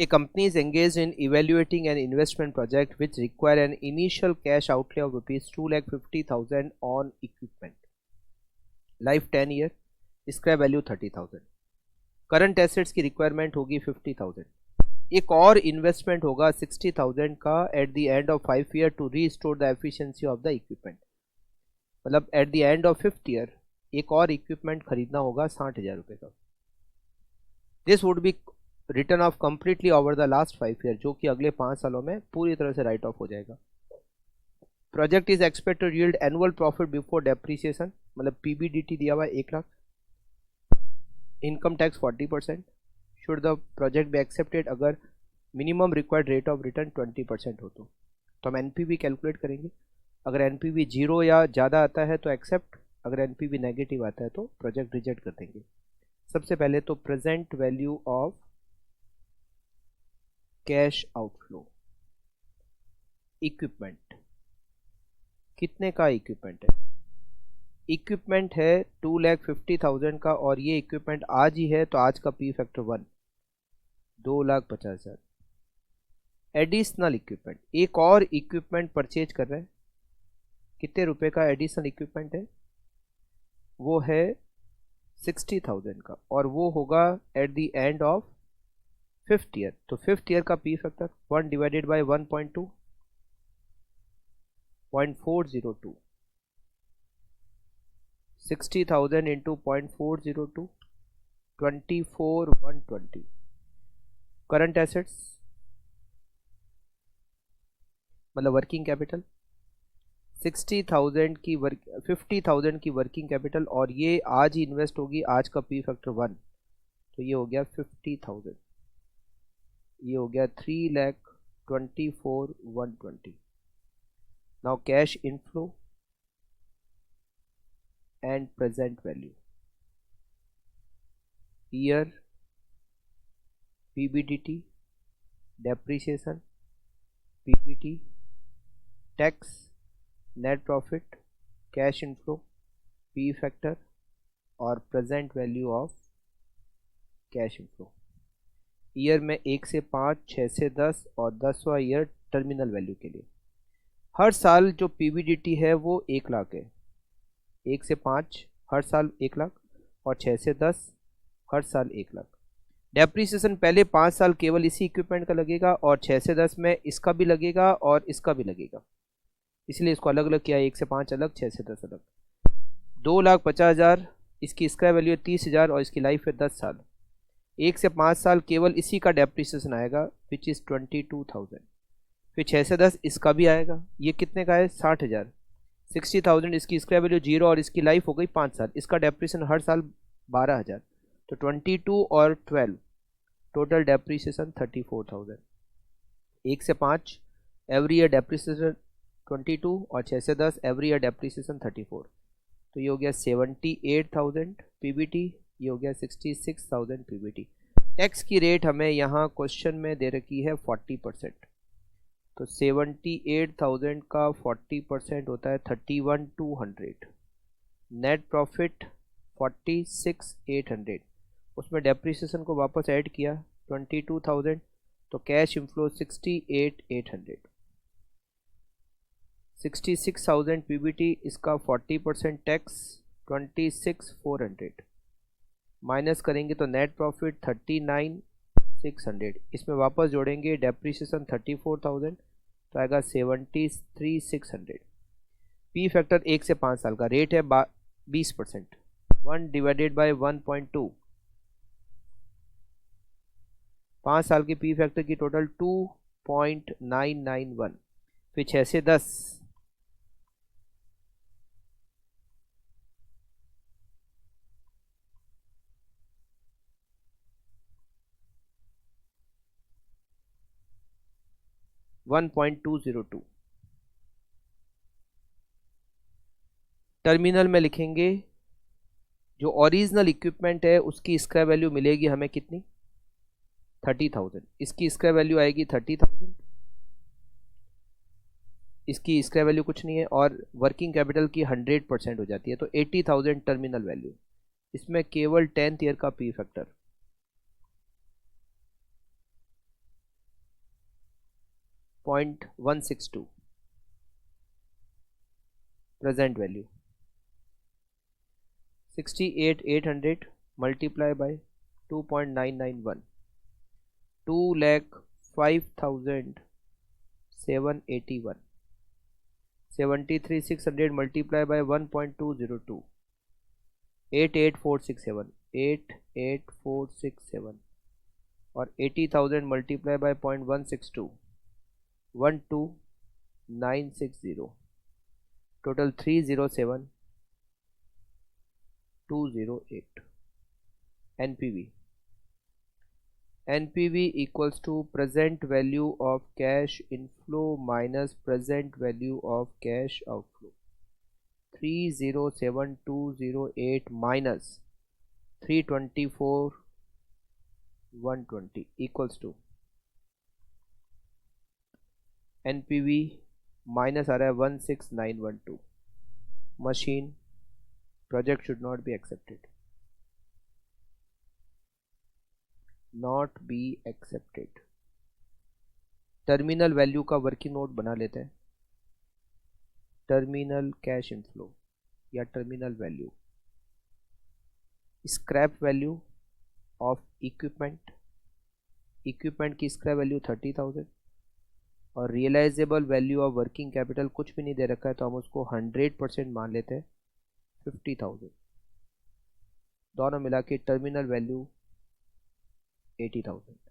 A company is engaged in evaluating an investment project which require an initial cash outlay of rupees 2,50,000 on equipment. Life 10 year, इसका value 30,000. Current assets की requirement होगी 50,000. एक और investment होगा 60,000 का at the end of 5 year to restore the efficiency of the equipment. मतलब at the end of 5th year एक और इक्विपमेंट खरीदना होगा 60,000 रुपये का. This would be return of completely over the last 5 year, जो कि अगले 5 सालों में पूरी तरह से राइट ऑफ हो जाएगा. Project is expected yield annual profit before depreciation, मतलब पीबीडीटी दिया हुआ है 1 lakh. Income tax 40%. Should the project be accepted अगर minimum required rate of return 20% हो तो हम एनपीवी कैलकुलेट करेंगे. अगर एनपीवी 0 या ज़्यादा आता है तो एक्सेप्ट, अगर एनपीवी नेगेटिव आता है तो प्रोजेक्ट रिजेक्ट कर देंगे. सबसे पहले तो present value of cash outflow. Equipment, कितने का इक्विपमेंट है? इक्विपमेंट है 2,50,000 का, और ये इक्विपमेंट आज ही है तो आज का पी फैक्टर 1, 2,50,000. एडिशनल इक्विपमेंट, एक और इक्विपमेंट परचेज कर रहे हैं. कितने रुपए का एडिशनल इक्विपमेंट है? वो है 60,000 का, और वो होगा eight the end of 5th year. तो 5th ईयर का P factor 1 divided by 1.2, 0.402. 60,000 into 0.402, 24,120. Current assets मतलब वर्किंग कैपिटल 60,000 की 50,000 की वर्किंग कैपिटल, और ये आज ही इन्वेस्ट होगी, आज का पी फैक्टर 1, तो ये हो गया 50,000. ये हो गया 3,24,120. Now cash inflow and present value. Year, PBDT, depreciation, PBT, tax, net profit, cash inflow, P factor और present value of cash inflow. Year में 1 से 5, 6 से 10 और 10वां ईयर टर्मिनल वैल्यू के लिए. हर साल जो पीबीडीटी है वो 1 लाख है. 1 से 5 हर साल 1 लाख, और 6 से 10 हर साल 1 लाख. डेप्रिसिएशन पहले 5 साल केवल इसी इक्विपमेंट का लगेगा, और 6 से 10 में इसका भी लगेगा और इसका भी लगेगा, इसलिए इसको अलग अलग किया. 1 से 5 अलग, 6 से 10 अलग. 2,50,000 इसकी स्क्रैप वैल्यू है 30,000, और इसकी लाइफ है 10 साल. 1 से 5 साल केवल इसी का डेप्रिसिएशन आएगा विच इज़ 22,000. फिर 6 से 10 इसका भी आएगा. ये कितने का है? 60,000. 60,000 इसकी स्क्रैप वैल्यू 0, और इसकी लाइफ हो गई 5 साल. इसका डेप्रिसिएशन हर साल 12,000, तो 22 और 12 टोटल डेप्रिसिएशन 34,000. 1 से 5 एवरी ईयर डेप्रिसिएशन 22, और 6 से 10 एवरी ईयर डेप्रिसिएशन 34. तो ये हो गया 78,000 पीबीटी, ये हो गया 66,000 पीबीटी. टैक्स की रेट हमें यहाँ क्वेश्चन में दे रखी है 40%. तो 78,000 का 40% होता है 31,200. Net profit 46,800. उसमें डेप्रिसिएशन को वापस ऐड किया 22,000, तो कैश इनफ्लो 68,800. 66,000 पीबीटी, इसका 40% टैक्स 26,400. माइनस करेंगे तो नेट प्रॉफिट 39,600. इसमें वापस जोड़ेंगे डेप्रिसिएशन 34,000, तो आएगा 73,600. पी फैक्टर 1 से 5 साल का रेट है 20%. 1 डिवाइडेड बाय 1.2, 5 साल की पी फैक्टर की टोटल 2.991. फिर 6 से 10 1.202. टर्मिनल में लिखेंगे जो ओरिजिनल इक्विपमेंट है उसकी स्क्रैप वैल्यू मिलेगी हमें कितनी? 30,000. इसकी स्क्रैप वैल्यू आएगी 30,000. इसकी स्क्रैप वैल्यू कुछ नहीं है, और वर्किंग कैपिटल की 100% हो जाती है, तो 80,000 टर्मिनल वैल्यू. इसमें केवल 10th ईयर का P factor 0.162 present value. 68,800 multiply by 2.991, 2,05,781. 73,600 multiply by 1.202, 88,467, 88,467. और 80,000 multiply by 0.162, 12,960. total 307,208. NPV equals to present value of cash inflow minus present value of cash outflow. 307,208 minus 324,120 equals to NPV minus आ रहा है 16912. Machine project should not be accepted. Not be accepted. Terminal value का working note बना लेते हैं. Terminal cash inflow या terminal value. Scrap value of equipment. Equipment की scrap value 30,000 और realisable value of working capital कुछ भी नहीं दे रखा है तो हम उसको 100% मान लेते हैं 50,000. दोनों मिला के टर्मिनल वैल्यू 80,000.